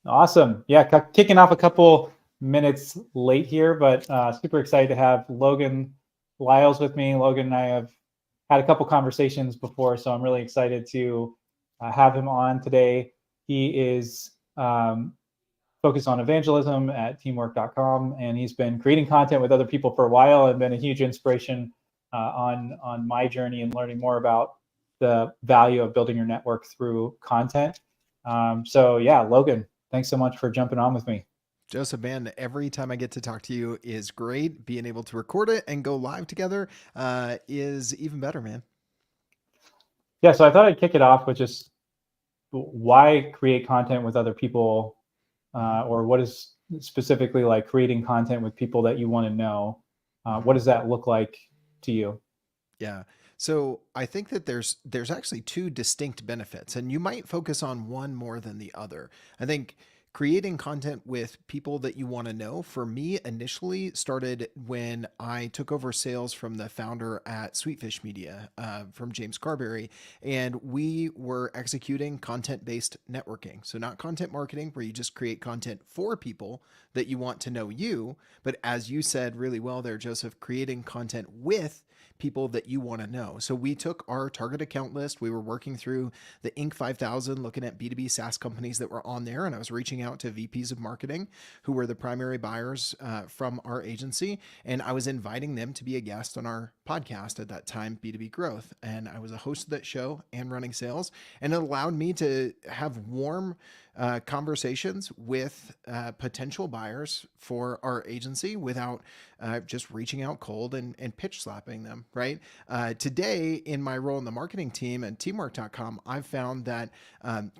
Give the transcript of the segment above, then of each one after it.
Awesome. Yeah, kicking off a couple minutes late here, but super excited to have Logan Lyles with me. Logan and I have had a couple conversations before, so I'm really excited to have him on today. He is focused on evangelism at teamwork.com, and he's been creating content with other people for a while and been a huge inspiration on my journey and learning more about the value of building your network through content. So yeah, Logan, thanks so much for jumping on with me. Joseph, man, every time I get to talk to you is great. Being able to record it and go live together is even better, man. Yeah, so I thought I'd kick it off with just why create content with other people, Mm-hmm. or what is specifically like creating content with people that you want to know. What Mm-hmm. does that look like to you? Yeah. So I think that there's actually two distinct benefits, and you might focus on one more than the other. I think creating content with people that you want to know for me initially started when I took over sales from the founder at Sweetfish Media, from James Carberry, and we were executing content based networking. So not content marketing where you just create content for people that you want to know you, but as you said really well there, Joseph, creating content with people that you want to know. So we took our target account list. We were working through the Inc. 5000, looking at B2B SaaS companies that were on there. And I was reaching out to VPs of marketing who were the primary buyers from our agency. And I was inviting them to be a guest on our podcast at that time, B2B Growth. And I was a host of that show and running sales. And it allowed me to have warm conversations with potential buyers for our agency without just reaching out cold and pitch slapping them, right? Today, in my role in the marketing team at teamwork.com, I've found that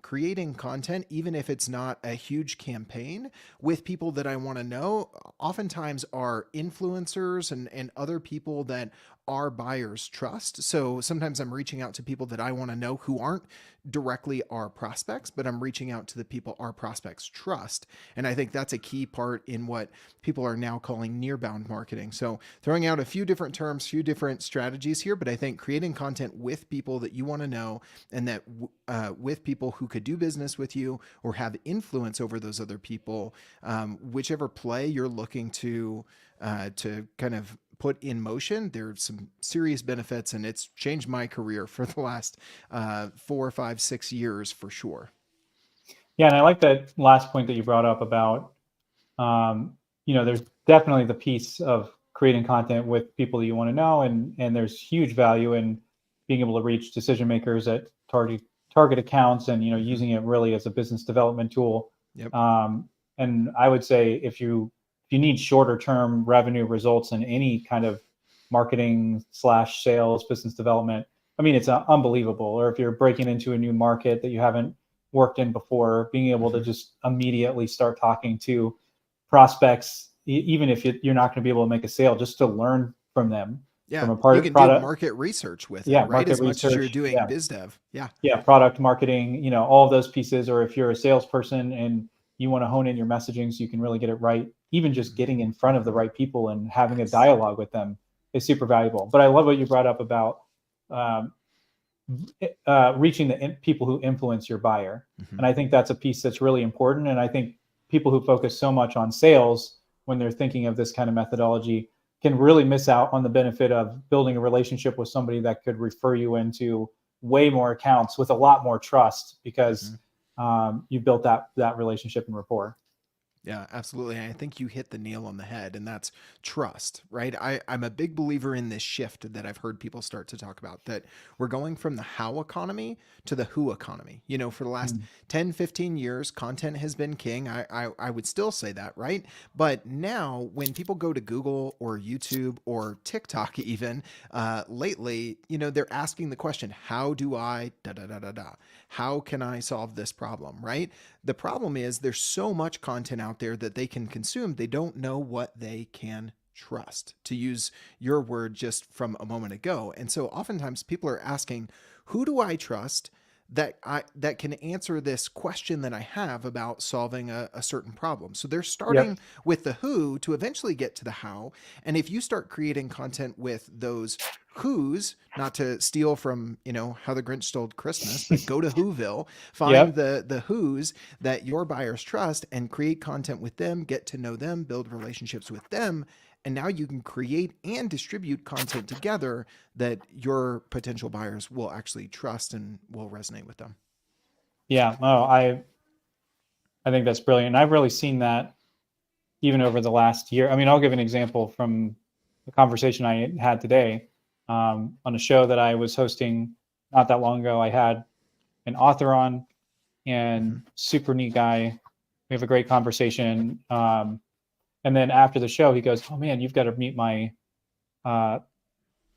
creating content, even if it's not a huge campaign, with people that I want to know, oftentimes are influencers and other people that our buyers trust. So sometimes I'm reaching out to people that I want to know who aren't directly our prospects, but I'm reaching out to the people our prospects trust. And I think that's a key part in what people are now calling near-bound marketing. So throwing out a few different terms, few different strategies here, but I think creating content with people that you want to know and that with people who could do business with you or have influence over those other people, whichever play you're looking to kind of put in motion, there's some serious benefits, and it's changed my career for the last 4, 5, 6 years for sure. Yeah, and I like that last point that you brought up about, there's definitely the piece of creating content with people that you want to know, and there's huge value in being able to reach decision makers at target accounts, and Mm-hmm. using it really as a business development tool. Yep. And I would say if you need shorter term revenue results in any kind of marketing slash sales business development, I mean, it's unbelievable. Or if you're breaking into a new market that you haven't worked in before, being able to Mm-hmm. just immediately start talking to prospects, even if you're not going to be able to make a sale, just to learn from them Yeah, from a you part can do product, market research with it, yeah, right? market As much as you're research, doing yeah, biz dev. Yeah. yeah, product marketing, all of those pieces. Or if you're a salesperson and you want to hone in your messaging so you can really get it right, even just Mm-hmm. getting in front of the right people and having a Yes. dialogue with them is super valuable. But I love what you brought up about um, reaching the people who influence your buyer. Mm-hmm. And I think that's a piece that's really important. And I think people who focus so much on sales when they're thinking of this kind of methodology can really miss out on the benefit of building a relationship with somebody that could refer you into way more accounts with a lot more trust, Mm-hmm. because you built that relationship and rapport. Yeah, absolutely. And I think you hit the nail on the head, and that's trust, right? I'm a big believer in this shift that I've heard people start to talk about, that we're going from the how economy to the who economy. For the last Mm. 10, 15 years, content has been king. I would still say that, right? But now, when people go to Google or YouTube or TikTok, even lately, they're asking the question, how do I da da da da da? How can I solve this problem, right? The problem is there's so much content out there that they can consume, they don't know what they can trust, to use your word just from a moment ago. And so oftentimes people are asking, who do I trust that can answer this question that I have about solving a certain problem? So they're Yep. starting with the who to eventually get to the how. And if you start creating content with those Who's, not to steal from, How the Grinch Stole Christmas, but go to Whoville, find Yep. the who's that your buyers trust and create content with them, get to know them, build relationships with them. And now you can create and distribute content together that your potential buyers will actually trust and will resonate with them. Yeah. Oh, I think that's brilliant. And I've really seen that even over the last year. I mean, I'll give an example from the conversation I had today on a show that I was hosting not that long ago. I had an author on, and super neat guy. We have a great conversation. And then after the show, he goes, "Oh man, you've got to meet my uh,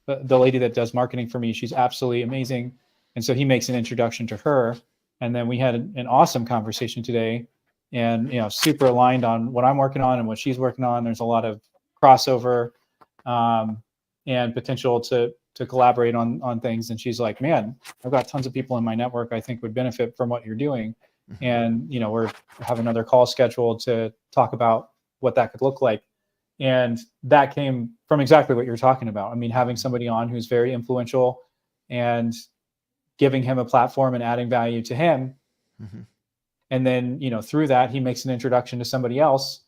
the lady that does marketing for me. She's absolutely amazing." And so he makes an introduction to her, and then we had an awesome conversation today, and super aligned on what I'm working on and what she's working on. There's a lot of crossover um, and potential to collaborate on things. And she's like, "Man, I've got tons of people in my network I think would benefit from what you're doing." Mm-hmm. And we're have another call scheduled to talk about what that could look like. And that came from exactly what you're talking about. I mean, having somebody on who's very influential and giving him a platform and adding value to him. Mm-hmm. And then, through that, he makes an introduction to somebody else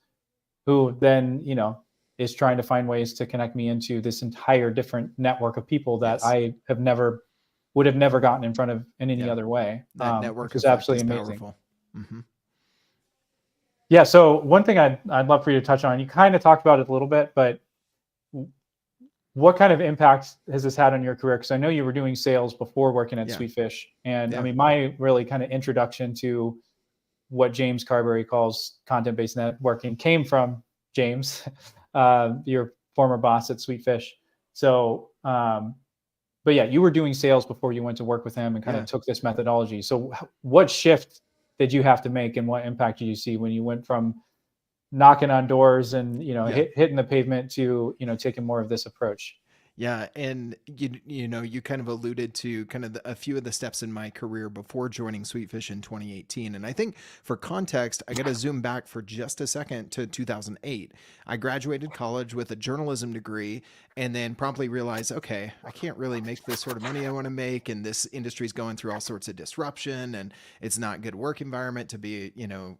who then, is trying to find ways to connect me into this entire different network of people that Yes. I would have never gotten in front of in any other way. That network which is effect absolutely is amazing. powerful. Mm-hmm. Yeah. So one thing I'd love for you to touch on, you kind of talked about it a little bit, but what kind of impact has this had on your career? Because I know you were doing sales before working at Sweetfish. And I mean, my really kind of introduction to what James Carberry calls content-based networking came from James, your former boss at Sweetfish. So, but yeah, you were doing sales before you went to work with him and kind of took this methodology. So what shift did you have to make, and what impact did you see when you went from knocking on doors and hitting the pavement to taking more of this approach? Yeah, and you kind of alluded to kind of a few of the steps in my career before joining Sweetfish in 2018. And I think for context, I got to zoom back for just a second to 2008. I graduated college with a journalism degree and then promptly realized, okay, I can't really make the sort of money I want to make, and this industry is going through all sorts of disruption, and it's not a good work environment to be,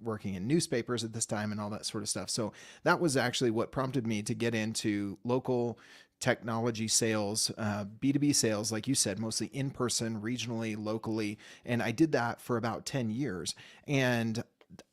working in newspapers at this time and all that sort of stuff. So that was actually what prompted me to get into local technology sales, B2B sales, like you said, mostly in person, regionally, locally. And I did that for about 10 years. And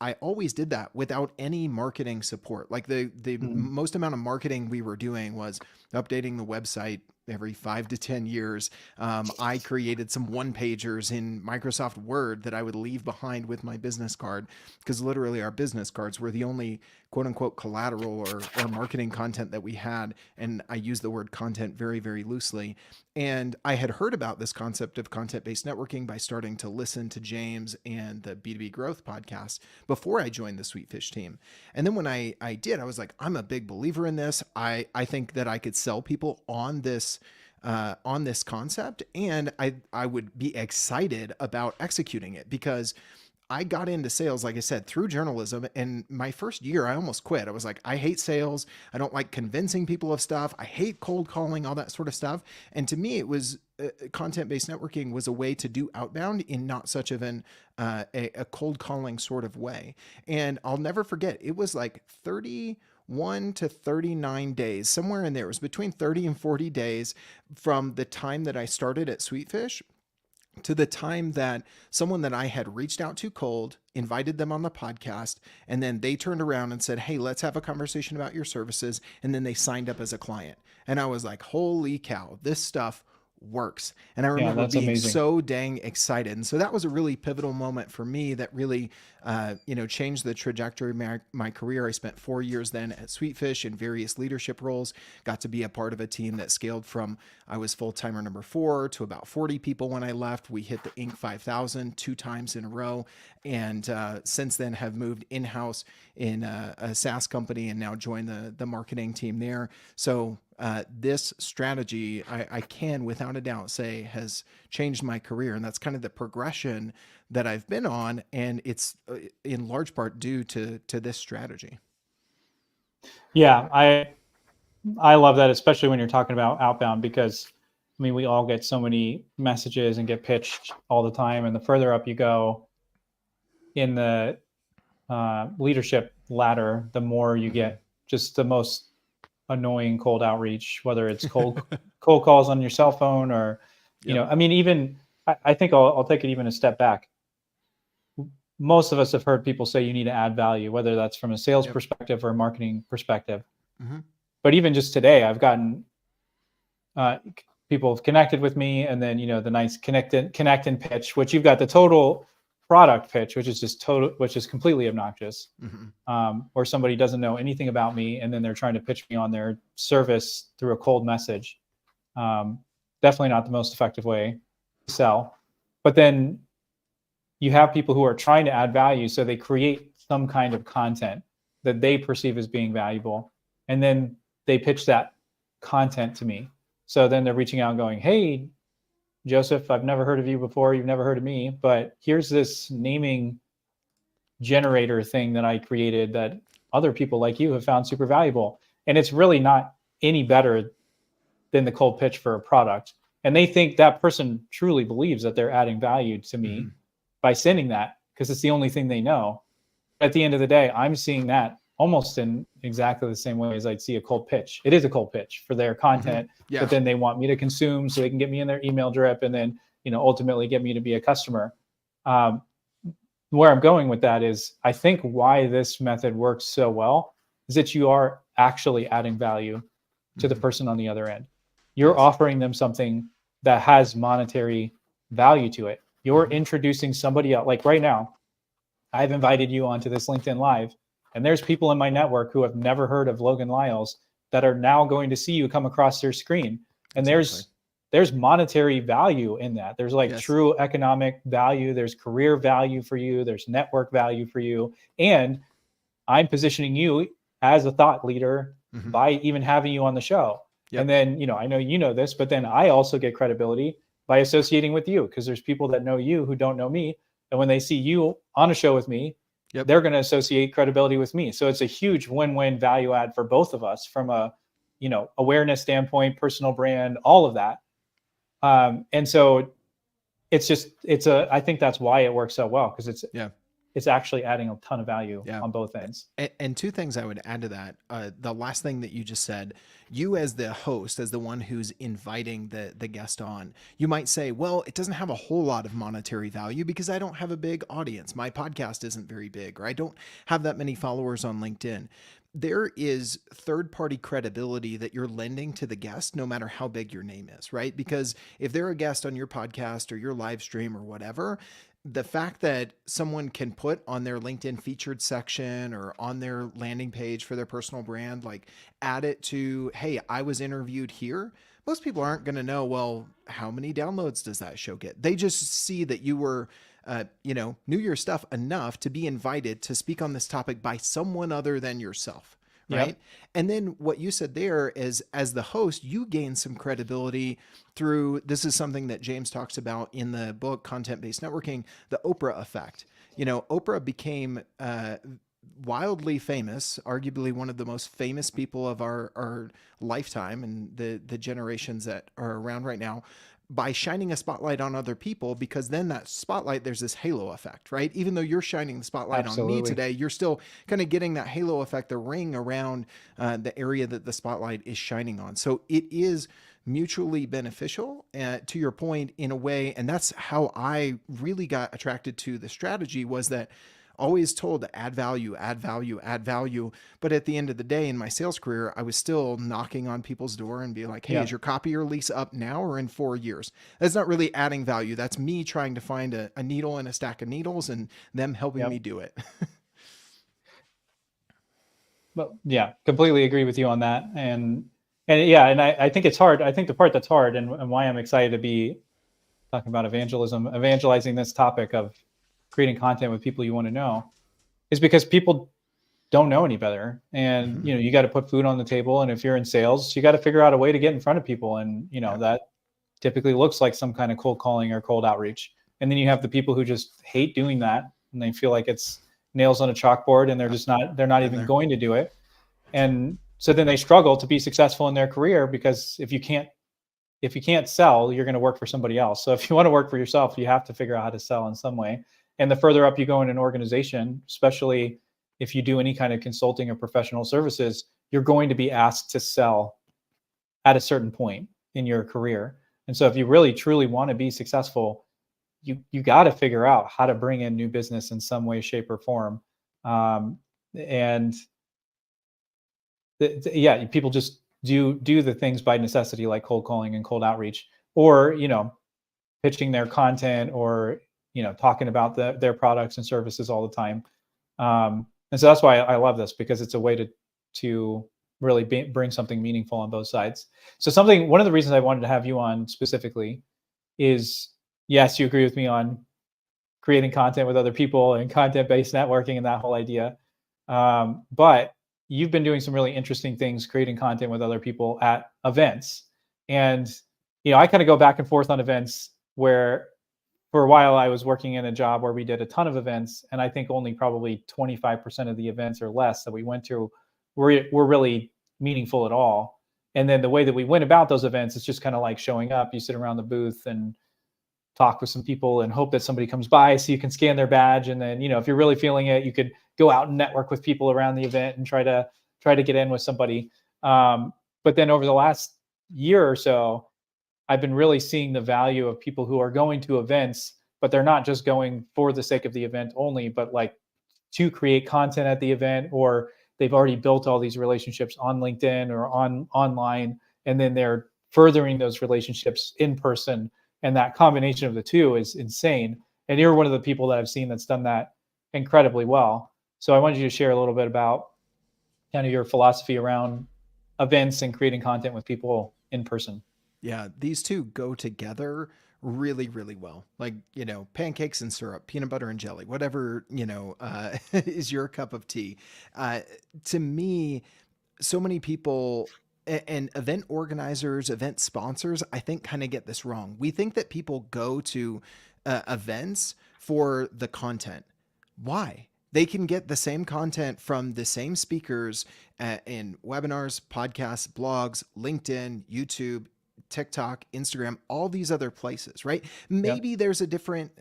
I always did that without any marketing support. Like the most amount of marketing we were doing was updating the website every 5 to 10 years. I created some one-pagers in Microsoft Word that I would leave behind with my business card, because literally our business cards were the only quote unquote collateral or marketing content that we had. And I use the word content very, very loosely. And I had heard about this concept of content-based networking by starting to listen to James and the B2B Growth podcast before I joined the Sweetfish team. And then when I did, I was like, I'm a big believer in this. I think that I could sell people on this concept, and I would be excited about executing it, because I got into sales, like I said, through journalism. And my first year, I almost quit. I was like, I hate sales. I don't like convincing people of stuff. I hate cold calling, all that sort of stuff. And to me, it was content-based networking was a way to do outbound in not such of a cold calling sort of way. And I'll never forget, it was like 31 to 39 days, somewhere in there. It was between 30 and 40 days from the time that I started at Sweetfish to the time that someone that I had reached out to cold, invited them on the podcast, and then they turned around and said, hey, let's have a conversation about your services. And then they signed up as a client. And I was like, holy cow, this stuff works. And I remember being amazing. so dang excited. And so that was a really pivotal moment for me that really, changed the trajectory of my career. I spent 4 years then at Sweetfish in various leadership roles, got to be a part of a team that scaled from, I was full-timer number 4 to about 40 people when I left. We hit the Inc. 5000 2 times in a row. And since then have moved in-house in a SaaS company and now joined the marketing team there. So this strategy, I can without a doubt say, has changed my career. And that's kind of the progression that I've been on. And it's in large part due to this strategy. Yeah, I love that, especially when you're talking about outbound, because I mean, we all get so many messages and get pitched all the time. And the further up you go in the leadership ladder, the more you get just the most annoying cold outreach, whether it's cold calls on your cell phone or, you know, I mean, even I think I'll take it even a step back. Most of us have heard people say you need to add value, whether that's from a sales perspective or a marketing perspective. But even just today, I've gotten people have connected with me, and then, you know, the nice connect and pitch, which you've got the total product pitch, which is completely obnoxious, or somebody doesn't know anything about me, and then they're trying to pitch me on their service through a cold message. Definitely not the most effective way to sell. But then you have people who are trying to add value, so they create some kind of content that they perceive as being valuable, and then they pitch that content to me. So then they're reaching out and going, "Hey, Joseph, I've never heard of you before. You've never heard of me, but here's this naming generator thing that I created that other people like you have found super valuable." And it's really not any better than the cold pitch for a product. And they think that person truly believes that they're adding value to me by sending that, because it's the only thing they know. At the end of the day, I'm seeing that almost in exactly the same way as I'd see a cold pitch. It is a cold pitch for their content, but then they want me to consume so they can get me in their email drip, and then, you know, ultimately get me to be a customer. Where I'm going with that is, I think why this method works so well is that you are actually adding value to the person on the other end. You're offering them something that has monetary value to it. You're introducing somebody else. Like right now, I've invited you onto this LinkedIn Live, and there's people in my network who have never heard of Logan Lyles that are now going to see you come across their screen. And there's monetary value in that. There's like true economic value. There's career value for you. There's network value for you. And I'm positioning you as a thought leader by even having you on the show. And then, you know, I know you know this, but then I also get credibility by associating with you, because there's people that know you who don't know me. And when they see you on a show with me, they're going to associate credibility with me. So it's a huge win-win value add for both of us from a, you know, awareness standpoint, personal brand, all of that. And so I think that's why it works so well, because it's actually adding a ton of value on both ends. And two things I would add to that. The last thing that you just said, you as the host, as the one who's inviting the guest on, you might say, well, it doesn't have a whole lot of monetary value because I don't have a big audience. My podcast isn't very big, or I don't have that many followers on LinkedIn. There is third-party credibility that you're lending to the guest, no matter how big your name is, right? Because if they're a guest on your podcast or your live stream or whatever, the fact that someone can put on their LinkedIn featured section or on their landing page for their personal brand, like add it to, hey, I was interviewed here. Most people aren't going to know, well, how many downloads does that show get? They just see that you were, knew your stuff enough to be invited to speak on this topic by someone other than yourself. Right. Yep. And then what you said there is, as the host, you gain some credibility through, this is something that James talks about in the book, Content-Based Networking, the Oprah effect. You know, Oprah became wildly famous, arguably one of the most famous people of our lifetime and the generations that are around right now, by shining a spotlight on other people, because then that spotlight, there's this halo effect, right? Even though you're shining the spotlight on me today, you're still kind of getting that halo effect, the ring around the area that the spotlight is shining on. So it is mutually beneficial, to your point, in a way. And that's how I really got attracted to the strategy, was that always told to add value, add value, add value. But at the end of the day, in my sales career, I was still knocking on people's door and be like, hey, is your copy or lease up now or in 4 years? That's not really adding value. That's me trying to find a needle in a stack of needles and them helping me do it. But yeah, completely agree with you on that. And I think it's hard. I think the part that's hard and why I'm excited to be talking about evangelizing this topic of creating content with people you want to know, is because people don't know any better. And, you know, you got to put food on the table. And if you're in sales, you got to figure out a way to get in front of people. And, you know, that typically looks like some kind of cold calling or cold outreach. And then you have the people who just hate doing that, and they feel like it's nails on a chalkboard, and they're not even going to do it. And so then they struggle to be successful in their career, because if if you can't sell, you're going to work for somebody else. So if you want to work for yourself, you have to figure out how to sell in some way. And the further up you go in an organization, especially if you do any kind of consulting or professional services, you're going to be asked to sell at a certain point in your career. And so if you really truly want to be successful, you got to figure out how to bring in new business in some way, shape, or form. And yeah, people just do the things by necessity, like cold calling and cold outreach, or pitching their content, or talking about their products and services all the time. And so that's why I love this, because it's a way to really bring something meaningful on both sides. So one of the reasons I wanted to have you on specifically is, yes, you agree with me on creating content with other people and content-based networking and that whole idea. But you've been doing some really interesting things, creating content with other people at events. And, I kind of go back and forth on events, where for a while I was working in a job where we did a ton of events. And I think only probably 25% of the events or less that we went to were really meaningful at all. And then the way that we went about those events is just kind of like showing up. You sit around the booth and talk with some people and hope that somebody comes by so you can scan their badge. And then, if you're really feeling it, you could go out and network with people around the event and try to get in with somebody. But then over the last year or so, I've been really seeing the value of people who are going to events, but they're not just going for the sake of the event only, but like to create content at the event, or they've already built all these relationships on LinkedIn or online, and then they're furthering those relationships in person. And that combination of the two is insane. And you're one of the people that I've seen that's done that incredibly well. So I wanted you to share a little bit about kind of your philosophy around events and creating content with people in person. Yeah, these two go together really, really well. Like, pancakes and syrup, peanut butter and jelly, whatever, is your cup of tea. To me, so many people and event organizers, event sponsors, I think kind of get this wrong. We think that people go to events for the content. Why? They can get the same content from the same speakers in webinars, podcasts, blogs, LinkedIn, YouTube, TikTok, Instagram, all these other places, right? Maybe there's a different,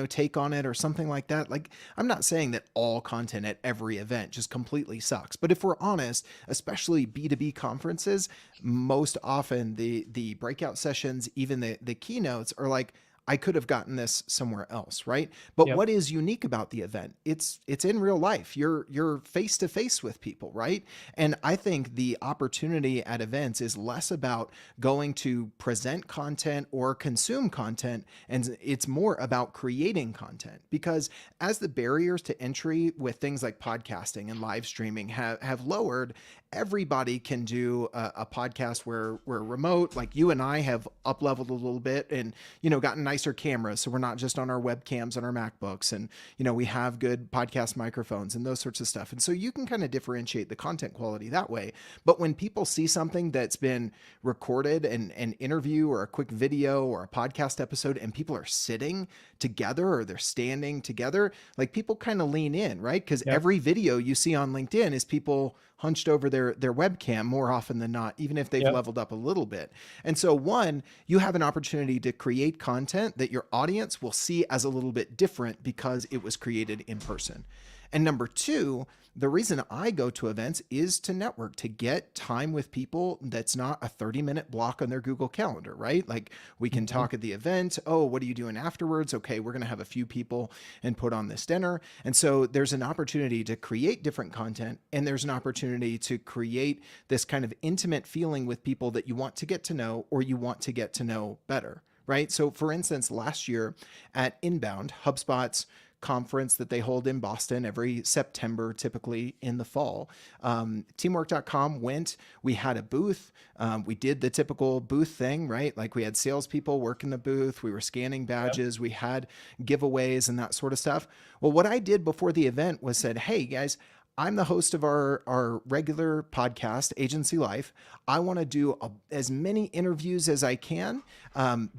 take on it or something like that. Like, I'm not saying that all content at every event just completely sucks, but if we're honest, especially B2B conferences, most often the breakout sessions, even the keynotes are like, I could have gotten this somewhere else, right? But what is unique about the event? It's in real life. You're face to face with people, right? And I think the opportunity at events is less about going to present content or consume content, and it's more about creating content. Because as the barriers to entry with things like podcasting and live streaming have lowered, everybody can do a podcast where we're remote. Like, you and I have up leveled a little bit and, gotten nicer cameras. So we're not just on our webcams on our MacBooks, and, we have good podcast microphones and those sorts of stuff. And so you can kind of differentiate the content quality that way. But when people see something that's been recorded, an interview or a quick video or a podcast episode, and people are sitting together or they're standing together, like, people kind of lean in, right? Because every video you see on LinkedIn is people hunched over their webcam more often than not, even if they've leveled up a little bit. And so, one, you have an opportunity to create content that your audience will see as a little bit different because it was created in person. And number two, the reason I go to events is to network, to get time with people that's not a 30-minute block on their Google Calendar, right? Like, we can talk at the event. Oh, what are you doing afterwards? Okay, we're going to have a few people and put on this dinner. And so there's an opportunity to create different content, and there's an opportunity to create this kind of intimate feeling with people that you want to get to know, or you want to get to know better, right? So for instance, last year at Inbound, HubSpot's conference that they hold in Boston every September, typically in the fall. Teamwork.com went, we had a booth. We did the typical booth thing, right? Like, we had salespeople work in the booth. We were scanning badges. We had giveaways and that sort of stuff. Well, what I did before the event was said, hey guys, I'm the host of our regular podcast, Agency Life. I want to do as many interviews as I can.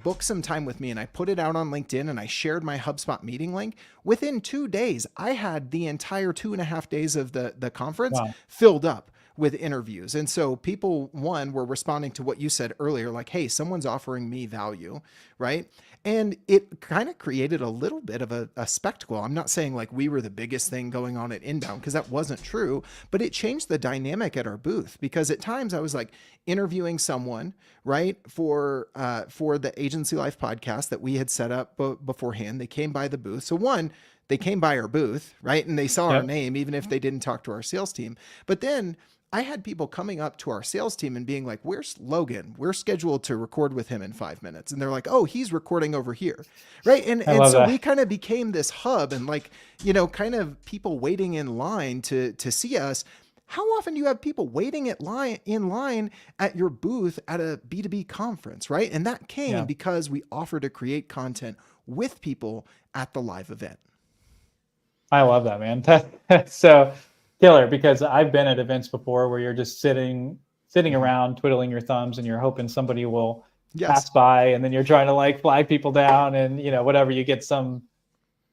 Book some time with me. And I put it out on LinkedIn, and I shared my HubSpot meeting link. Within 2 days, I had the entire 2.5 days of the conference filled up with interviews. And so people, one, were responding to what you said earlier, like, hey, someone's offering me value, right? And it kind of created a little bit of a spectacle. I'm not saying like we were the biggest thing going on at Inbound, because that wasn't true, but it changed the dynamic at our booth, because at times I was like interviewing someone, right, for the Agency Life podcast that we had set up beforehand. They came by the booth. So one, they came by our booth, right? And they saw our Yep. name, even if they didn't talk to our sales team. But then I had people coming up to our sales team and being like, where's Logan? We're scheduled to record with him in 5 minutes. And they're like, oh, he's recording over here. Right. And, I and love so that. we kind of became this hub, and like, kind of people waiting in line to see us. How often do you have people waiting in line at your booth at a B2B conference, right? And that came Yeah. because we offer to create content with people at the live event. I love that, man. That's so killer, because I've been at events before where you're just sitting around twiddling your thumbs and you're hoping somebody will pass Yes. by, and then you're trying to like flag people down, and whatever, you get some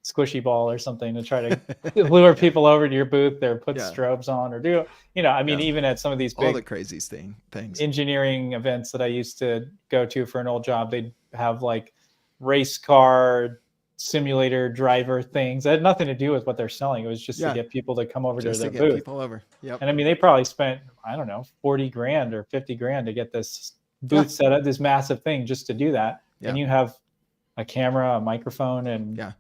squishy ball or something to try to lure people over to your booth, or put Yeah. strobes on, or do I mean, Yeah. even at some of these All the big craziest things. engineering events that I used to go to for an old job, they'd have like race car simulator driver things that had nothing to do with what they're selling. It was just Yeah. to get people to come over Just to to their get booth. people over. Yep. And I mean, they probably spent, I don't know, 40 grand or 50 grand to get this booth Yeah. set up, this massive thing just to do that. Yeah. And you have a camera, a microphone, and Yeah.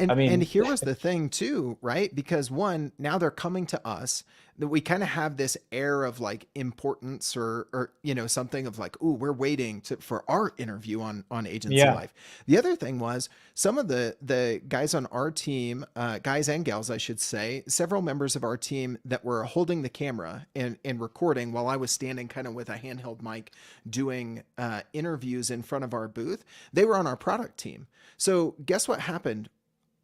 I mean, And here was the thing too, right? Because one, now they're coming to us, that we kind of have this air of like importance, or something of like, ooh, we're waiting for our interview on Agency Yeah. Life. The other thing was, some of the guys on our team, guys and gals, I should say, several members of our team that were holding the camera and recording while I was standing kind of with a handheld mic doing interviews in front of our booth. They were on our product team. So guess what happened?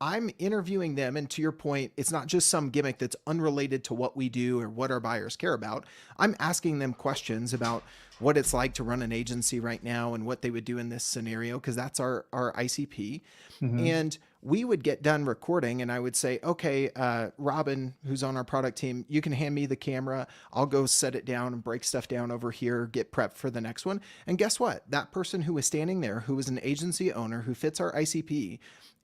I'm interviewing them. And to your point, it's not just some gimmick that's unrelated to what we do or what our buyers care about. I'm asking them questions about what it's like to run an agency right now and what they would do in this scenario, because that's our ICP. Mhm. And we would get done recording, and I would say, okay, Robin, who's on our product team, you can hand me the camera. I'll go set it down and break stuff down over here, get prepped for the next one. And guess what? That person who was standing there, who was an agency owner who fits our ICP,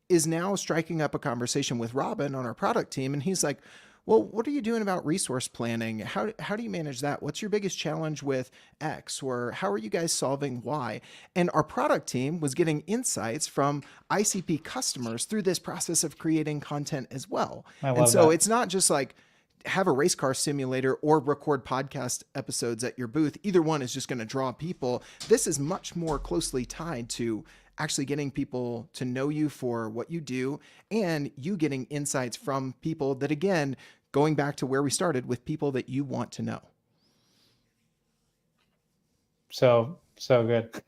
is now striking up a conversation with Robin on our product team. And he's like, well, what are you doing about resource planning? How do you manage that? What's your biggest challenge with X? Or how are you guys solving Y? And our product team was getting insights from ICP customers through this process of creating content as well. I And love so that. it's not just like have a race car simulator or record podcast episodes at your booth. Either one is just going to draw people. This is much more closely tied to actually getting people to know you for what you do, and you getting insights from people that, again, going back to where we started, with people that you want to know. So good.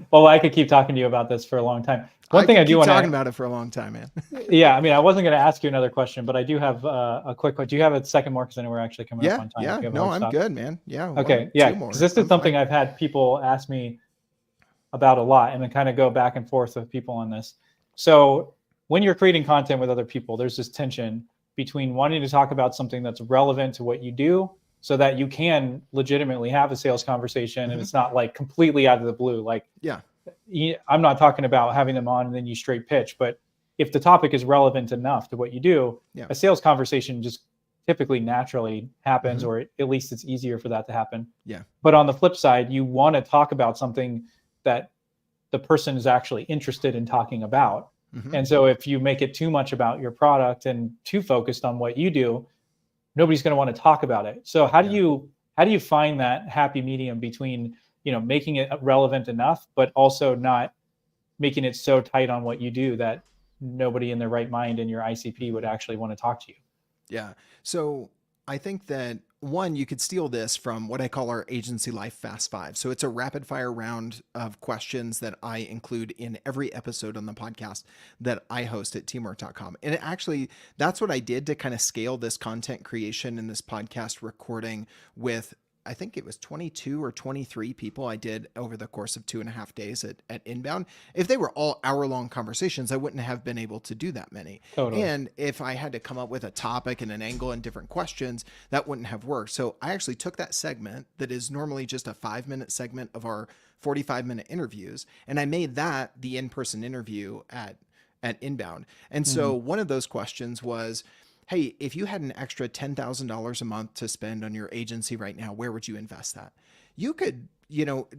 Well, I could keep talking to you about this for a long time. One thing I could do keep want talking to, about it for a long time, man. yeah, I mean, I wasn't going to ask you another question, but I do have a quick one. Do you have a second more? Because I know we're actually coming up on time. Yeah. If you have No, more I'm stuff. good, man. Yeah. Okay. One, Yeah. two more. Because this is I'm something fine. I've had people ask me about a lot, and then kind of go back and forth with people on this. So when you're creating content with other people, there's this tension between wanting to talk about something that's relevant to what you do, so that you can legitimately have a sales conversation, and it's not like completely out of the blue. Like, Yeah. I'm not talking about having them on and then you straight pitch, but if the topic is relevant enough to what you do, Yeah. a sales conversation just typically naturally happens, or at least it's easier for that to happen. Yeah. But on the flip side, you want to talk about something that the person is actually interested in talking about. Mhm. And so if you make it too much about your product and too focused on what you do, nobody's going to want to talk about it. So how do you find that happy medium between, making it relevant enough, but also not making it so tight on what you do that nobody in their right mind in your ICP would actually want to talk to you? Yeah. So I think that, one, you could steal this from what I call our Agency Life Fast Five. So it's a rapid fire round of questions that I include in every episode on the podcast that I host at teamwork.com. And that's what I did to kind of scale this content creation and this podcast recording with I think it was 22 or 23 people I did over the course of 2.5 days at Inbound. If they were all hour-long conversations, I wouldn't have been able to do that many. Totally. And if I had to come up with a topic and an angle and different questions, that wouldn't have worked. So I actually took that segment that is normally just a 5-minute segment of our 45-minute interviews, and I made that the in-person interview at Inbound. And so one of those questions was, hey, if you had an extra $10,000 a month to spend on your agency right now, where would you invest that? You could,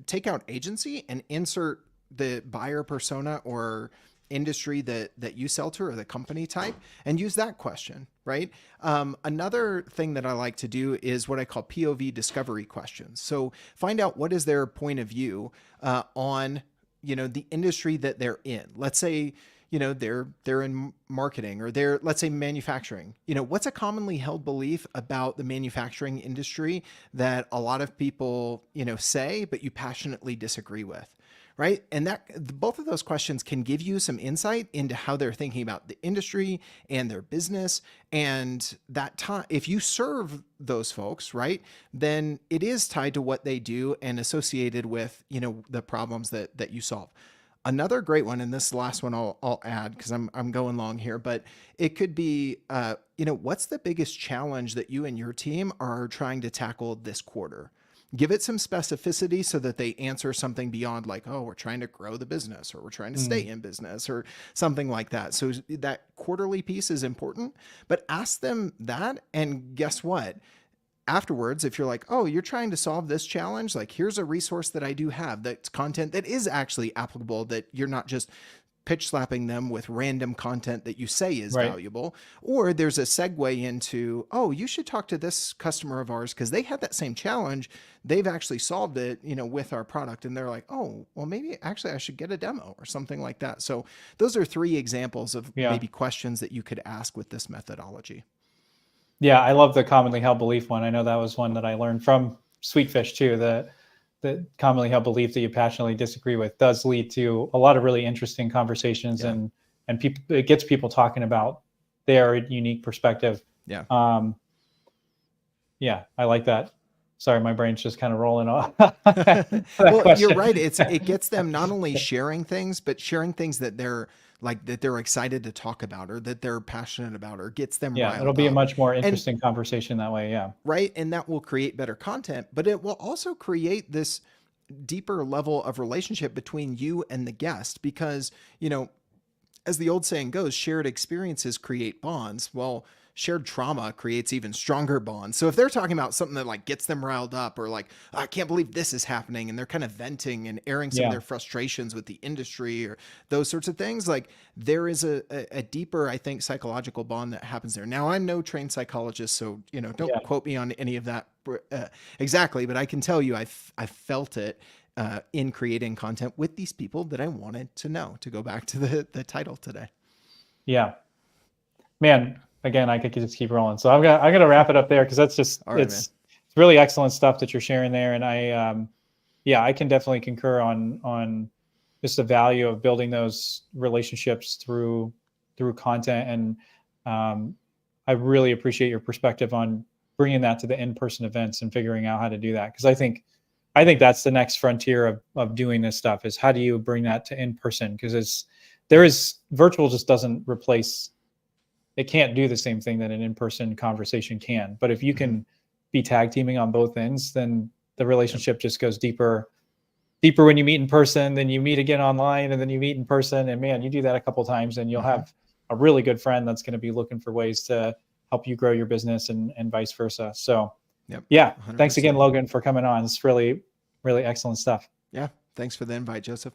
take out agency and insert the buyer persona or industry that you sell to or the company type and use that question, right? Another thing that I like to do is what I call POV discovery questions. So find out what is their point of view on, the industry that they're in. Let's say, they're in marketing or they're, let's say, manufacturing. What's a commonly held belief about the manufacturing industry that a lot of people, say, but you passionately disagree with, right? And that both of those questions can give you some insight into how they're thinking about the industry and their business. And that time, if you serve those folks, right, then it is tied to what they do and associated with, the problems that you solve. Another great one, and this last one I'll add because I'm going long here, but it could be, what's the biggest challenge that you and your team are trying to tackle this quarter? Give it some specificity so that they answer something beyond like, oh, we're trying to grow the business or we're trying to stay in business or something like that. So that quarterly piece is important, but ask them that. And guess what? Afterwards, if you're like, oh, you're trying to solve this challenge, like here's a resource that I do have that's content that is actually applicable, that you're not just pitch slapping them with random content that you say is valuable. Or there's a segue into, oh, you should talk to this customer of ours because they had that same challenge. They've actually solved it, with our product. And they're like, oh, well, maybe actually I should get a demo or something like that. So those are 3 examples of maybe questions that you could ask with this methodology. Yeah, I love the commonly held belief one. I know that was one that I learned from Sweetfish too. The commonly held belief that you passionately disagree with does lead to a lot of really interesting conversations, and people, it gets people talking about their unique perspective. Yeah. Yeah, I like that. Sorry, my brain's just kind of rolling off. Well, question. You're right. It gets them not only sharing things, but sharing things that they're excited to talk about or that they're passionate about, or gets them riled it'll be up. a much more interesting conversation that way. Yeah. Right. And that will create better content, but it will also create this deeper level of relationship between you and the guest because, as the old saying goes, shared experiences create bonds. Well, shared trauma creates even stronger bonds. So if they're talking about something that like gets them riled up or like, oh, I can't believe this is happening, and they're kind of venting and airing some of their frustrations with the industry or those sorts of things, like there is a deeper, I think, psychological bond that happens there. Now, I'm no trained psychologist, so, don't quote me on any of that exactly, but I can tell you I felt it in creating content with these people that I wanted to know, to go back to the title today. Yeah, man. Again, I could just keep rolling. So I'm gonna wrap it up there because that's just it's really excellent stuff that you're sharing there. And I can definitely concur on just the value of building those relationships through content. And I really appreciate your perspective on bringing that to the in-person events and figuring out how to do that, because I think that's the next frontier of doing this stuff, is how do you bring that to in-person? Because virtual just doesn't replace. It can't do the same thing that an in-person conversation can. But if you can be tag teaming on both ends, then the relationship just goes deeper when you meet in person, then you meet again online, and then you meet in person. And man, you do that a couple of times and you'll have a really good friend that's going to be looking for ways to help you grow your business and vice versa. So yeah, 100%. Thanks again, Logan, for coming on. It's really, really excellent stuff. Yeah. Thanks for the invite, Joseph.